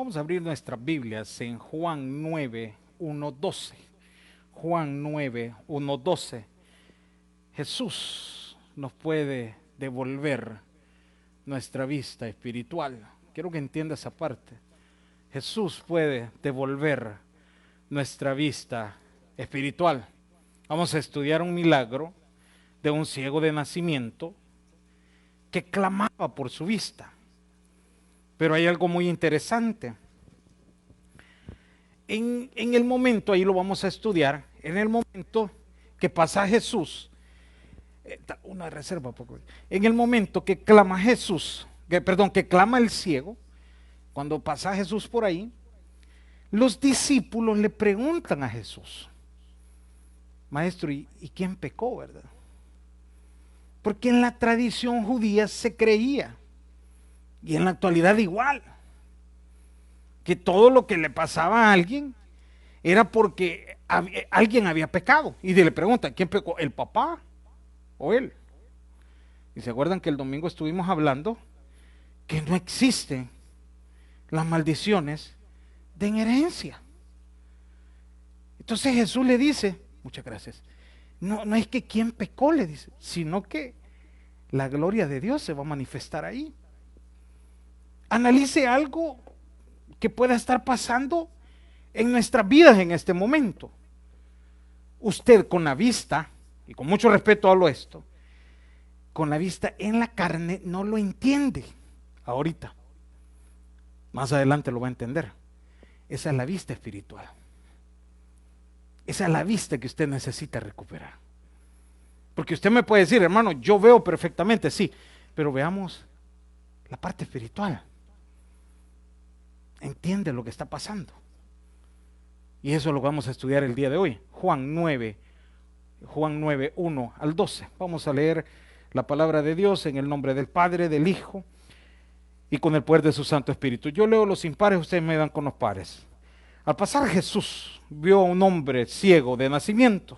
Vamos a abrir nuestras Biblias en Juan 9, 1, 12. Juan 9, 1, 12. Jesús nos puede devolver nuestra vista espiritual. Quiero que entienda esa parte. Jesús puede devolver nuestra vista espiritual. Vamos a estudiar un milagro de un ciego de nacimiento que clamaba por su vista. Pero hay algo muy interesante. En el momento, ahí lo vamos a estudiar, en el momento que pasa Jesús, una reserva, en el momento que clama Jesús, que clama el ciego, cuando pasa Jesús por ahí, los discípulos le preguntan a Jesús, maestro, ¿y quién pecó, verdad? Porque en la tradición judía se creía, y en la actualidad igual, que todo lo que le pasaba a alguien era porque alguien había pecado. Y le preguntan, ¿quién pecó? ¿El papá o él? Y se acuerdan que el domingo estuvimos hablando que no existen las maldiciones de herencia. Entonces Jesús le dice, muchas gracias, no es que quién pecó, le dice, sino que la gloria de Dios se va a manifestar ahí. Analice algo que pueda estar pasando en nuestras vidas en este momento. Usted con la vista, y con mucho respeto hablo esto, con la vista en la carne no lo entiende ahorita. Más adelante lo va a entender. Esa es la vista espiritual. Esa es la vista que usted necesita recuperar. Porque usted me puede decir, hermano, yo veo perfectamente, sí, pero veamos la parte espiritual. Entiende lo que está pasando. Y eso lo vamos a estudiar el día de hoy. Juan 9, 1 al 12. Vamos a leer la palabra de Dios en el nombre del Padre, del Hijo y con el poder de su Santo Espíritu. Yo leo los impares, ustedes me dan con los pares. Al pasar Jesús vio a un hombre ciego de nacimiento.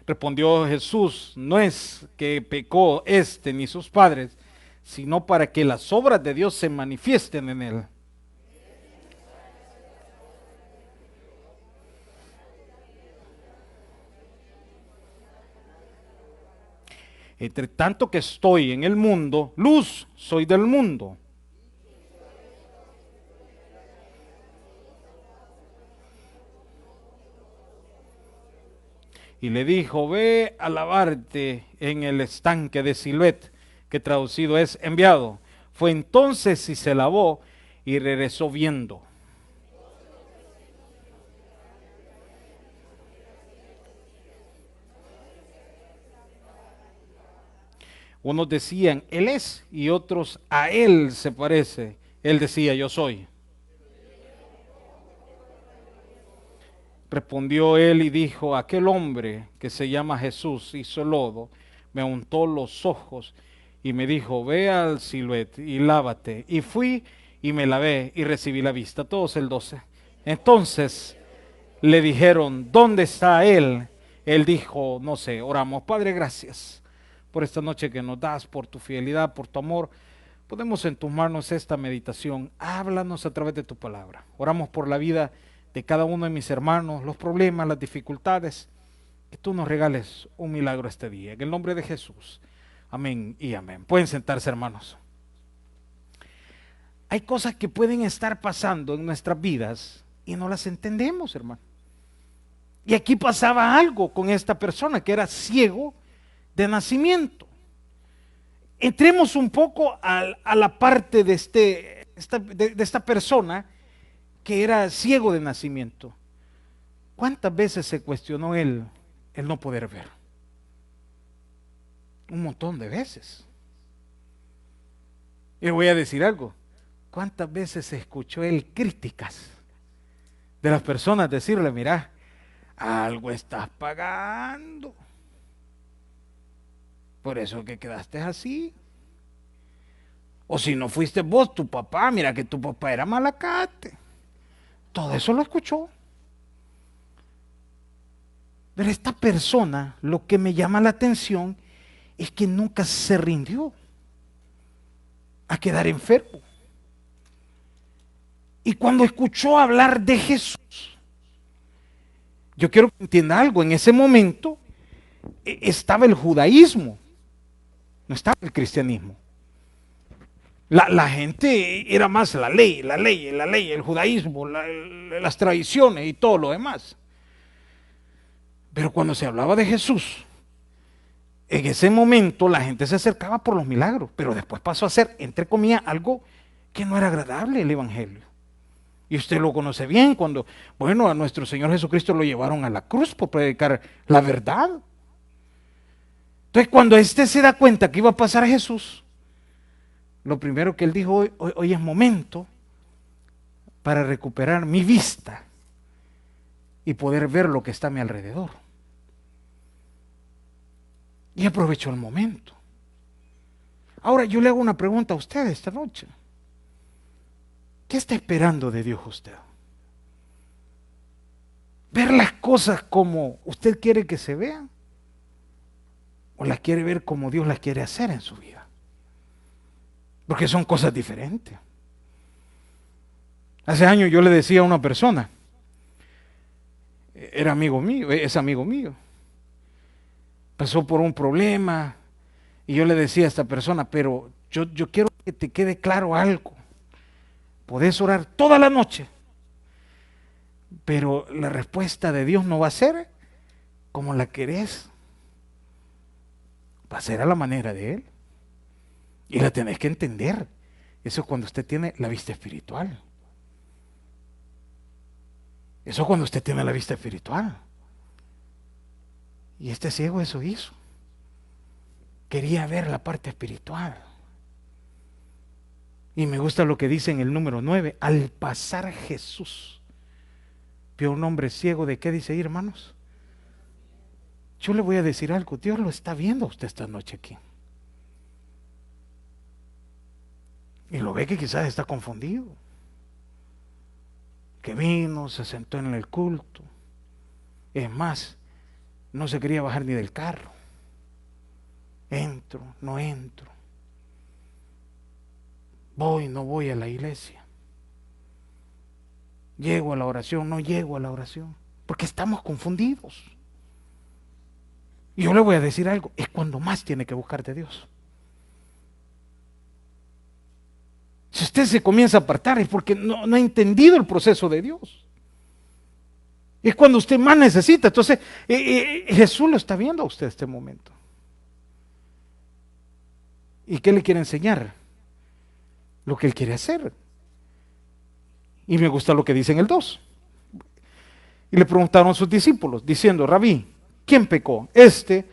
Respondió Jesús, no es que pecó este ni sus padres, sino para que las obras de Dios se manifiesten en él. Entre tanto que estoy en el mundo, luz soy del mundo. Y le dijo, ve a lavarte en el estanque de Siloé, que traducido es enviado. Fue entonces y se lavó y regresó viendo. Unos decían, él es, y otros, a él se parece. Él decía, yo soy. Respondió él y dijo, aquel hombre que se llama Jesús hizo lodo, me untó los ojos y me dijo, ve al Siloé y lávate. Y fui y me lavé y recibí la vista. Todos el 12. Entonces le dijeron, ¿dónde está él? Él dijo, no sé, oramos. Padre, gracias por esta noche que nos das, por tu fidelidad, por tu amor. Podemos entumarnos esta meditación. Háblanos a través de tu palabra. Oramos por la vida de cada uno de mis hermanos, los problemas, las dificultades, que tú nos regales un milagro este día. En el nombre de Jesús. Amén y amén. Pueden sentarse, hermanos. Hay cosas que pueden estar pasando en nuestras vidas y no las entendemos, hermano. Y aquí pasaba algo con esta persona que era ciego de nacimiento. Entremos un poco a la parte de esta persona que era ciego de nacimiento. ¿Cuántas veces se cuestionó él el no poder ver? Un montón de veces. Y le voy a decir algo. ¿Cuántas veces se escuchó él críticas de las personas decirle, mira, algo estás pagando? Por eso que quedaste así. O si no fuiste vos, tu papá, mira que tu papá era malacate. Todo eso lo escuchó. Pero esta persona, lo que me llama la atención es que nunca se rindió a quedar enfermo. Y cuando escuchó hablar de Jesús, yo quiero que entienda algo, en ese momento estaba el judaísmo, no estaba el cristianismo. La gente era más la ley, el judaísmo, las tradiciones y todo lo demás. Pero cuando se hablaba de Jesús, en ese momento la gente se acercaba por los milagros, pero después pasó a ser, entre comillas, algo que no era agradable el evangelio. Y usted lo conoce bien cuando, bueno, a nuestro Señor Jesucristo lo llevaron a la cruz por predicar la verdad. Entonces, cuando éste se da cuenta que iba a pasar a Jesús, lo primero que él dijo, hoy es momento para recuperar mi vista y poder ver lo que está a mi alrededor. Y aprovechó el momento. Ahora yo le hago una pregunta a usted esta noche. ¿Qué está esperando de Dios usted? ¿Ver las cosas como usted quiere que se vean? ¿O las quiere ver como Dios las quiere hacer en su vida? Porque son cosas diferentes. Hace años yo le decía a una persona, era amigo mío, es amigo mío, pasó por un problema y yo le decía a esta persona, pero yo quiero que te quede claro algo. Podés orar toda la noche, pero la respuesta de Dios no va a ser como la querés, va a ser a la manera de Él. Y la tenés que entender. Eso es cuando usted tiene la vista espiritual. Eso es cuando usted tiene la vista espiritual. Y este ciego eso hizo. Quería ver la parte espiritual. Y me gusta lo que dice en el número 9. Al pasar Jesús, vio un hombre ciego. ¿De qué dice ahí, hermanos? Yo le voy a decir algo. Dios lo está viendo a usted esta noche aquí. Y lo ve que quizás está confundido. Que vino, se sentó en el culto. Es más, no se quería bajar ni del carro. Entro, no entro. Voy, no voy a la iglesia. Llego a la oración, no llego a la oración. Porque estamos confundidos. Y yo le voy a decir algo, es cuando más tiene que buscar de Dios. Si usted se comienza a apartar es porque no ha entendido el proceso de Dios. Es cuando usted más necesita. Entonces, Jesús lo está viendo a usted en este momento. ¿Y qué le quiere enseñar? Lo que Él quiere hacer. Y me gusta lo que dice en el 2. Y le preguntaron a sus discípulos, diciendo, Rabí, ¿quién pecó? ¿Este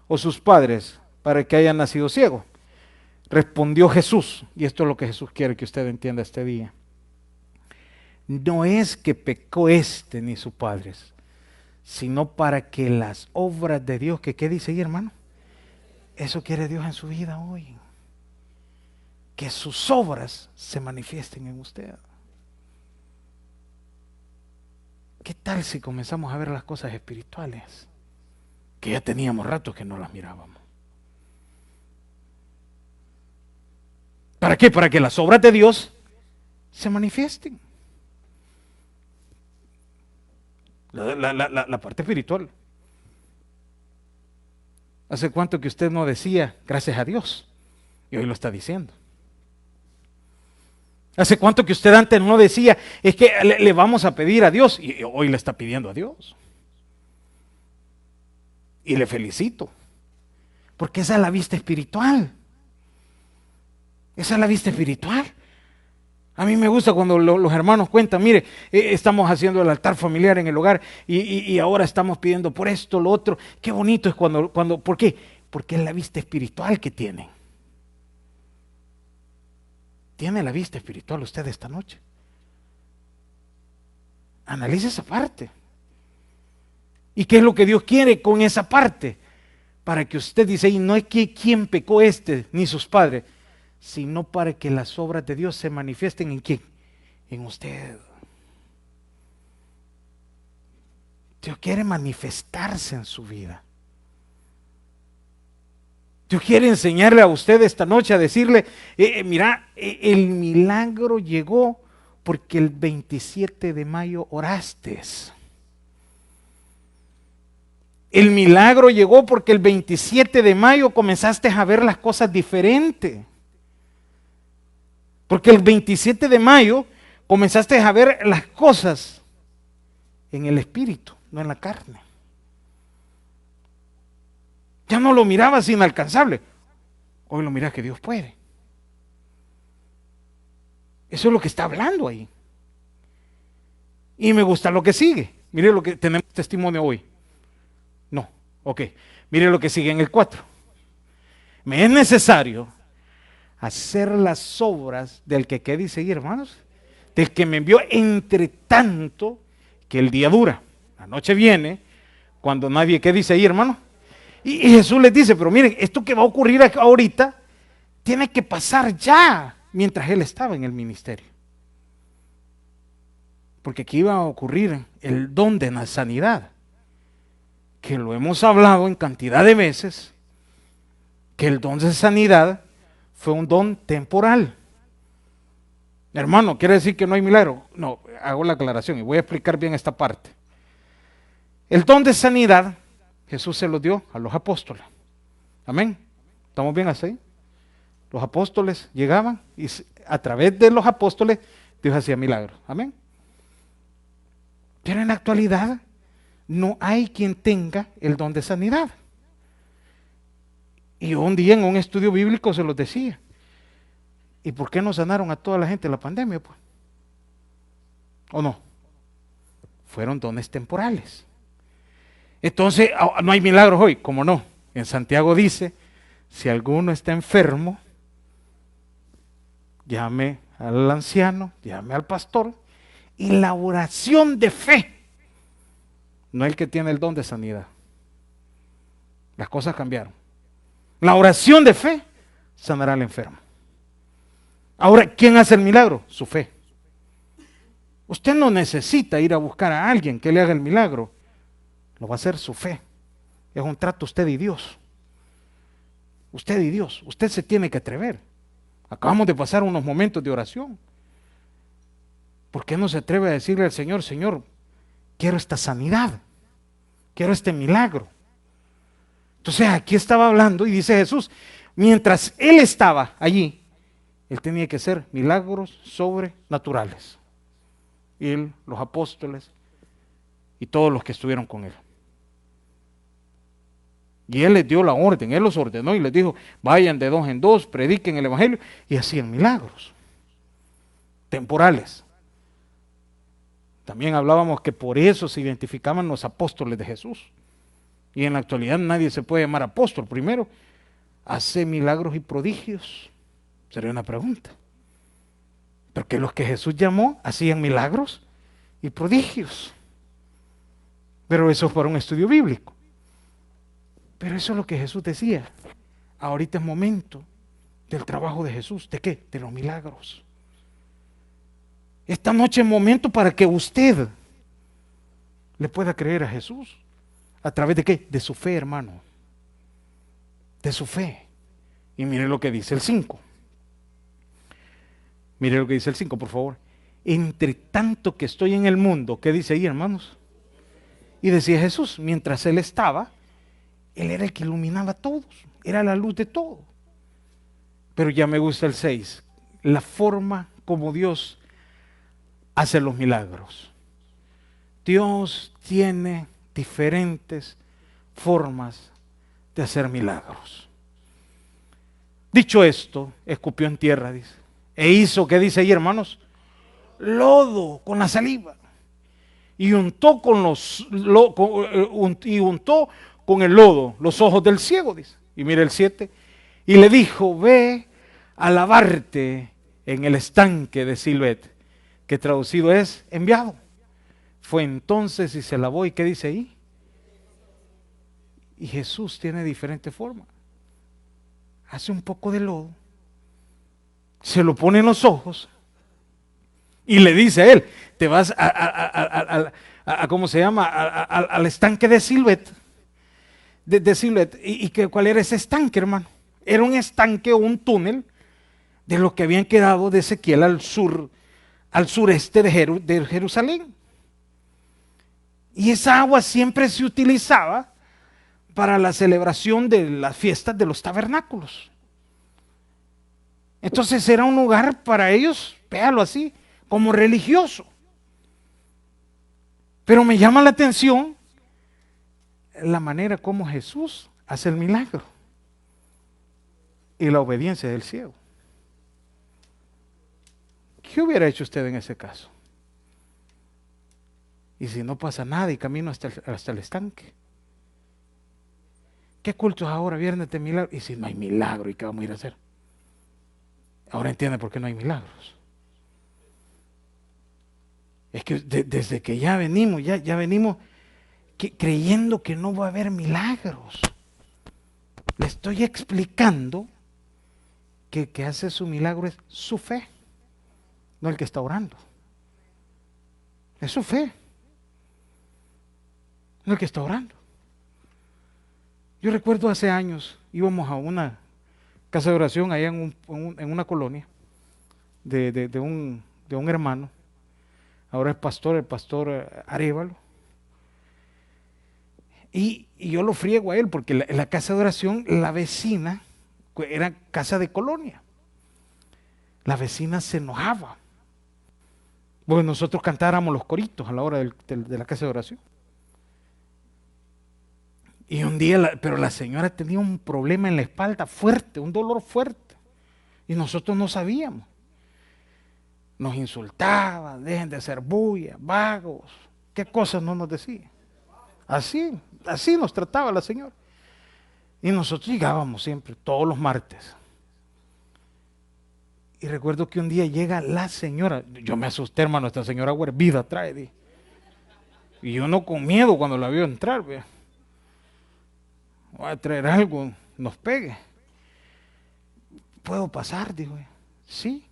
o sus padres para que haya nacido ciego? Respondió Jesús, y esto es lo que Jesús quiere que usted entienda este día. No es que pecó este ni sus padres, sino para que las obras de Dios, que ¿qué dice ahí, hermano? Eso quiere Dios en su vida hoy. Que sus obras se manifiesten en usted. ¿Qué tal si comenzamos a ver las cosas espirituales? Que ya teníamos rato que no las mirábamos. ¿Para qué? Para que las obras de Dios se manifiesten. La parte espiritual. ¿Hace cuánto que usted no decía gracias a Dios? Y hoy lo está diciendo. ¿Hace cuánto que usted antes no decía es que le vamos a pedir a Dios? Y hoy le está pidiendo a Dios. Y le felicito. Porque esa es la vista espiritual. Esa es la vista espiritual. A mí me gusta cuando los hermanos cuentan, mire, estamos haciendo el altar familiar en el hogar y ahora estamos pidiendo por esto, lo otro. Qué bonito es cuando, ¿por qué? Porque es la vista espiritual que tienen. ¿Tiene la vista espiritual usted esta noche? Analice esa parte. ¿Y qué es lo que Dios quiere con esa parte? Para que usted dice, y no es que quién pecó este ni sus padres, sino para que las obras de Dios se manifiesten en quién, en usted. Dios quiere manifestarse en su vida. Dios quiere enseñarle a usted esta noche, a decirle, mira, el milagro llegó porque el 27 de mayo oraste. El milagro llegó porque el 27 de mayo comenzaste a ver las cosas diferente. Porque el 27 de mayo comenzaste a ver las cosas en el espíritu, no en la carne. Ya no lo mirabas inalcanzable. Hoy lo miras que Dios puede. Eso es lo que está hablando ahí. Y me gusta lo que sigue. Mire lo que tenemos testimonio hoy. No, ok. Mire lo que sigue en el 4. Me es necesario hacer las obras del que quede y seguir, hermanos. Del que me envió, entre tanto que el día dura. La noche viene cuando nadie quede y seguir, hermano. Y Jesús les dice, pero miren, esto que va a ocurrir ahorita tiene que pasar ya, mientras él estaba en el ministerio. Porque aquí iba a ocurrir el don de la sanidad, que lo hemos hablado en cantidad de veces, que el don de sanidad fue un don temporal. Hermano, ¿quiere decir que no hay milagro? No, hago la aclaración y voy a explicar bien esta parte. El don de sanidad Jesús se lo dio a los apóstoles. Amén. ¿Estamos bien así? Los apóstoles llegaban y a través de los apóstoles Dios hacía milagros. Amén. Pero en la actualidad no hay quien tenga el don de sanidad. Y un día en un estudio bíblico se los decía. ¿Y por qué no sanaron a toda la gente la pandemia, pues? ¿O no? Fueron dones temporales. Entonces, no hay milagros hoy, ¿cómo no? En Santiago dice, si alguno está enfermo, llame al anciano, llame al pastor, y la oración de fe, no el que tiene el don de sanidad. Las cosas cambiaron. La oración de fe sanará al enfermo. Ahora, ¿quién hace el milagro? Su fe. Usted no necesita ir a buscar a alguien que le haga el milagro. Lo va a hacer su fe. Es un trato usted y Dios. Usted y Dios. Usted se tiene que atrever. Acabamos de pasar unos momentos de oración. ¿Por qué no se atreve a decirle al Señor, Señor, quiero esta sanidad? Quiero este milagro. Entonces aquí estaba hablando y dice Jesús, mientras Él estaba allí, Él tenía que hacer milagros sobrenaturales. Él, los apóstoles y todos los que estuvieron con Él. Y Él les dio la orden, Él los ordenó y les dijo, vayan de 2 en 2, prediquen el Evangelio, y hacían milagros temporales. También hablábamos que por eso se identificaban los apóstoles de Jesús. Y en la actualidad nadie se puede llamar apóstol. Primero, hace milagros y prodigios. Sería una pregunta. Porque los que Jesús llamó hacían milagros y prodigios. Pero eso es para un estudio bíblico. Pero eso es lo que Jesús decía. Ahorita es momento del trabajo de Jesús. ¿De qué? De los milagros. Esta noche es momento para que usted le pueda creer a Jesús. ¿A través de qué? De su fe, hermano. De su fe. Y mire lo que dice el 5. Mire lo que dice el 5, por favor. Entre tanto que estoy en el mundo, ¿qué dice ahí, hermanos? Y decía Jesús, mientras Él estaba, Él era el que iluminaba a todos, era la luz de todo. Pero ya me gusta el 6, la forma como Dios hace los milagros. Dios tiene diferentes formas de hacer milagros. Dicho esto, escupió en tierra, dice, e hizo, ¿qué dice ahí, hermanos? Lodo con la saliva. Y untó con el lodo los ojos del ciego, dice. Y mire el 7. Y le dijo, ve a lavarte en el estanque de Siloé, que traducido es enviado. Fue entonces y se lavó. ¿Y qué dice ahí? Y Jesús tiene diferentes formas. Hace un poco de lodo, se lo pone en los ojos y le dice a él, te vas ¿cómo se llama? Al estanque de Siloé. De Siloé. ¿Cuál era ese estanque, hermano? Era un estanque o un túnel de lo que habían quedado de Ezequiel al sureste de Jerusalén. Y esa agua siempre se utilizaba para la celebración de las fiestas de los tabernáculos. Entonces era un lugar para ellos, véalo así, como religioso. Pero me llama la atención la manera como Jesús hace el milagro y la obediencia del ciego. ¿Qué hubiera hecho usted en ese caso? Y si no pasa nada y camino hasta el estanque. ¿Qué cultos ahora, viernes de milagro? Y si no hay milagro, ¿y qué vamos a ir a hacer? Ahora entiende por qué no hay milagros. Es que desde que ya venimos creyendo que no va a haber milagros. Le estoy explicando que el que hace su milagro es su fe, no el que está orando. Es su fe, no el que está orando. Yo recuerdo hace años, íbamos a una casa de oración allá en una colonia de un hermano. Ahora es pastor, el pastor Arévalo. Y yo lo friego a él porque la casa de oración, la vecina, era casa de colonia. La vecina se enojaba. Porque nosotros cantáramos los coritos a la hora de la casa de oración. Y un día, pero la señora tenía un problema en la espalda fuerte, un dolor fuerte. Y nosotros no sabíamos. Nos insultaba, dejen de hacer bulla, vagos. ¿Qué cosas no nos decía? Así nos trataba la señora. Y nosotros llegábamos siempre, todos los martes. Y recuerdo que un día llega la señora, yo me asusté, hermano, esta señora vida trae. Dije. Y yo no con miedo cuando la vio entrar, vea. Voy a traer algo, nos pegue. ¿Puedo pasar? Dijo. Sí.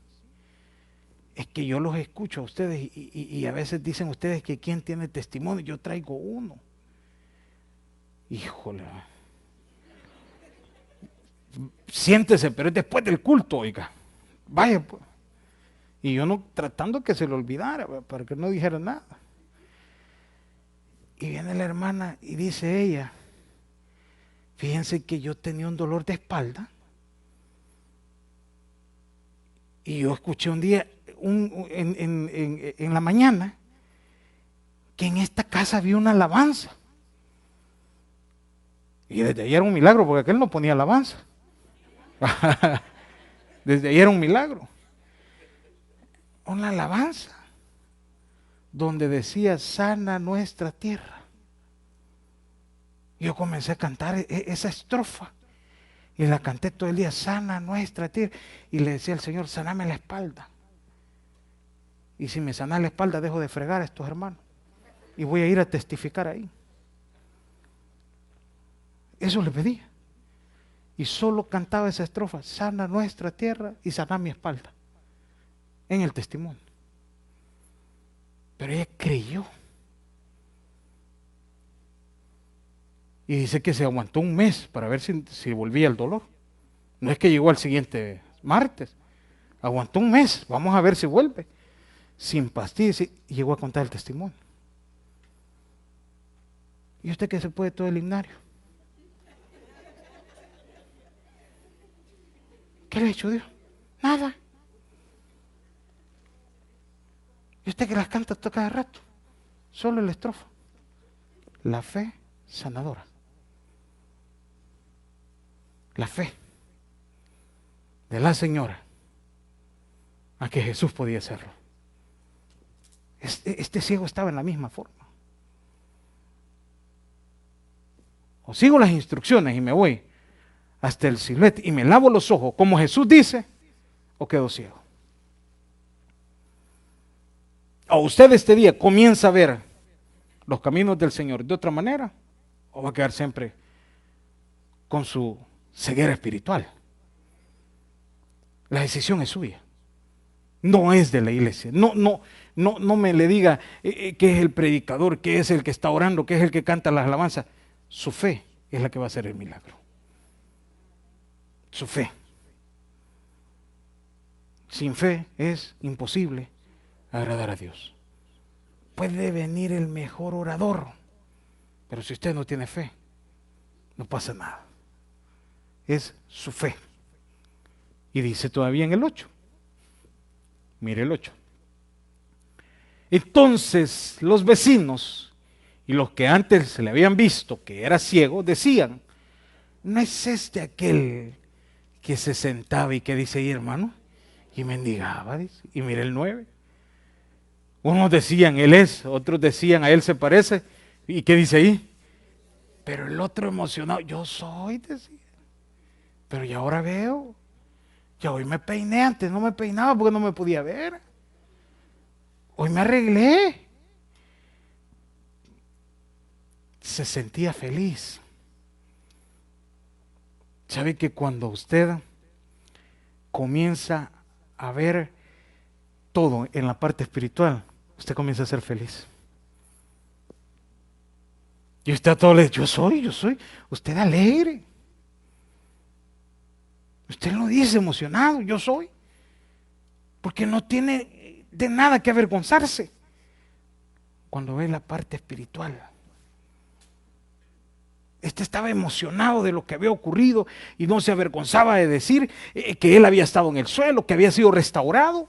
Es que yo los escucho a ustedes y a veces dicen ustedes que quién tiene testimonio, yo traigo uno. Híjole. Siéntese, pero es después del culto, oiga. Vaya, pues. Y yo no tratando que se le olvidara, para que no dijera nada. Y viene la hermana y dice ella, fíjense que yo tenía un dolor de espalda. Y yo escuché un día, en la mañana, que en esta casa había una alabanza. Y desde ahí era un milagro, porque aquel no ponía alabanza. Desde ahí era un milagro. Una alabanza donde decía, sana nuestra tierra. Yo comencé a cantar esa estrofa y la canté todo el día, sana nuestra tierra. Y le decía al Señor, saname la espalda. Y si me sana la espalda, dejo de fregar a estos hermanos. Y voy a ir a testificar ahí. Eso le pedía. Y solo cantaba esa estrofa, sana nuestra tierra y sana mi espalda. En el testimonio. Pero ella creyó. Y dice que se aguantó un mes para ver si volvía el dolor. No es que llegó al siguiente martes. Aguantó un mes, vamos a ver si vuelve. Sin pastillas, y llegó a contar el testimonio. ¿Y usted qué se puede todo el himnario? ¿Qué le ha hecho Dios? Nada. ¿Y usted que las canta cada rato? Solo la estrofa. La fe sanadora. La fe de la señora a que Jesús podía hacerlo. Este ciego estaba en la misma forma. O sigo las instrucciones y me voy hasta el Siloé y me lavo los ojos como Jesús dice, o quedo ciego. O usted este día comienza a ver los caminos del Señor de otra manera, o va a quedar siempre con su ceguera espiritual. La decisión es suya. No es de la iglesia. no me le diga que es el predicador, que es el que está orando, que es el que canta las alabanzas. Su fe es la que va a hacer el milagro. Su fe. Sin fe es imposible agradar a Dios. Puede venir el mejor orador, pero si usted no tiene fe, no pasa nada. Es su fe. Y dice todavía en el 8. Mire el 8. Entonces los vecinos y los que antes se le habían visto que era ciego, decían, ¿no es este aquel que se sentaba y que dice ahí, hermano? Y mendigaba, dice. Y mire el 9. Unos decían, él es, otros decían, a él se parece. ¿Y qué dice ahí? Pero el otro emocionado, yo soy, decía. Pero ya ahora veo. Ya hoy me peiné, antes no me peinaba porque no me podía ver. Hoy me arreglé. Se sentía feliz. ¿Sabe que cuando usted comienza a ver todo en la parte espiritual, usted comienza a ser feliz? Y usted a todo le dice, yo soy. Usted alegre. Usted lo dice emocionado, yo soy. Porque no tiene de nada que avergonzarse cuando ve la parte espiritual. Este estaba emocionado de lo que había ocurrido y no se avergonzaba de decir que él había estado en el suelo, que había sido restaurado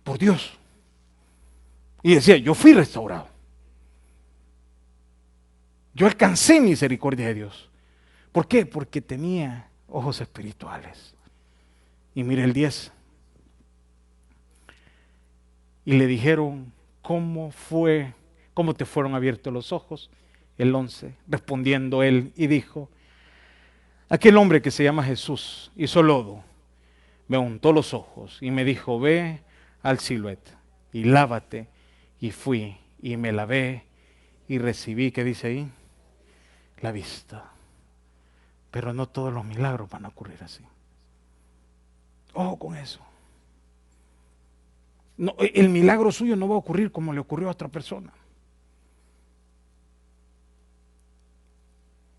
por Dios. Y decía, yo fui restaurado. Yo alcancé misericordia de Dios. ¿Por qué? Porque tenía ojos espirituales. Y mire el 10. Y le dijeron, ¿cómo te fueron abiertos los ojos? El 11, respondiendo él y dijo, aquel hombre que se llama Jesús hizo lodo, me untó los ojos y me dijo, ve al Siloé y lávate. Y fui y me lavé y recibí, ¿qué dice ahí? La vista. Pero no todos los milagros van a ocurrir así. Ojo con eso. No, el milagro suyo no va a ocurrir como le ocurrió a otra persona.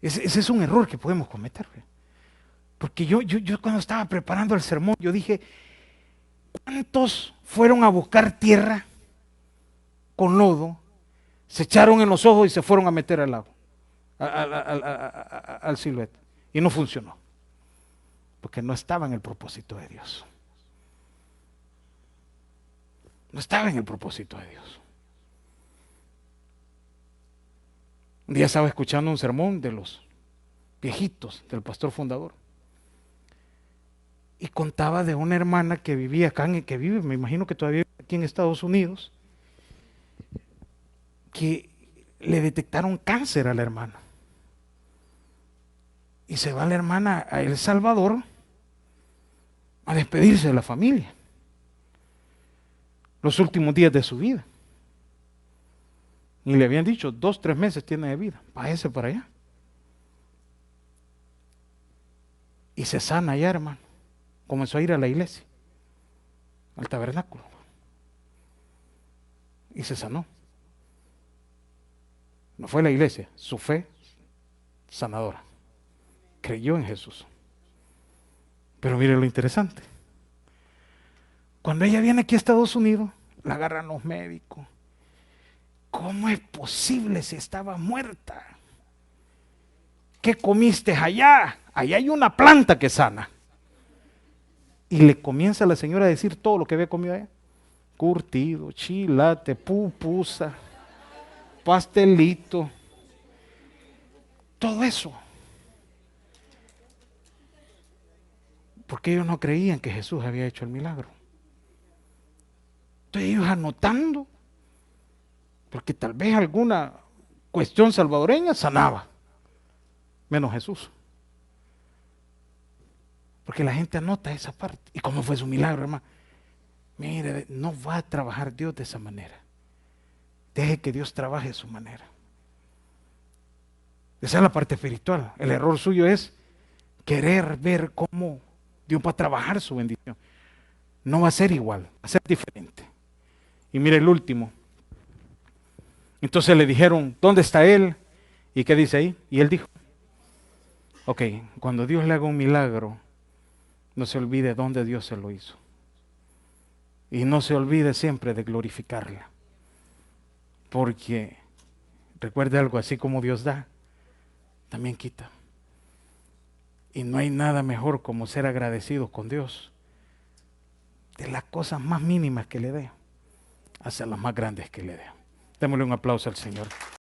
Ese es un error que podemos cometer. Porque yo cuando estaba preparando el sermón, yo dije, ¿cuántos fueron a buscar tierra con lodo, se echaron en los ojos y se fueron a meter al lago, al Siloé? Y no funcionó. Porque no estaba en el propósito de Dios. No estaba en el propósito de Dios. Un día estaba escuchando un sermón de los viejitos, del pastor fundador. Y contaba de una hermana que vivía acá, que vive, me imagino que todavía aquí en Estados Unidos, que le detectaron cáncer a la hermana. Y se va la hermana a El Salvador a despedirse de la familia. Los últimos días de su vida. Y le habían dicho, 2-3 meses tiene de vida, váyase para allá. Y se sana allá, hermano. Comenzó a ir a la iglesia, al tabernáculo. Y se sanó. No fue a la iglesia, su fe sanadora. Creyó en Jesús. Pero mire lo interesante. Cuando ella viene aquí a Estados Unidos, la agarran los médicos. ¿Cómo es posible si estaba muerta? ¿Qué comiste allá? Allá hay una planta que sana. Y le comienza a la señora a decir todo lo que había comido allá. Curtido, chilate, pupusa, pastelito. Todo eso. Porque ellos no creían que Jesús había hecho el milagro. Entonces ellos anotando, porque tal vez alguna cuestión salvadoreña sanaba, menos Jesús. Porque la gente anota esa parte. ¿Y cómo fue su milagro, hermano? Mire, no va a trabajar Dios de esa manera. Deje que Dios trabaje de su manera. Esa es la parte espiritual. El error suyo es querer ver cómo Dios va a trabajar su bendición. No va a ser igual, va a ser diferente. Y mire el último. Entonces le dijeron, ¿dónde está él? ¿Y qué dice ahí? Y él dijo, ok, cuando Dios le haga un milagro, no se olvide dónde Dios se lo hizo. Y no se olvide siempre de glorificarla. Porque, recuerde algo, así como Dios da, también quita. Y no hay nada mejor como ser agradecido con Dios. De las cosas más mínimas que le dé, hasta las más grandes que le dé. Démosle un aplauso al Señor.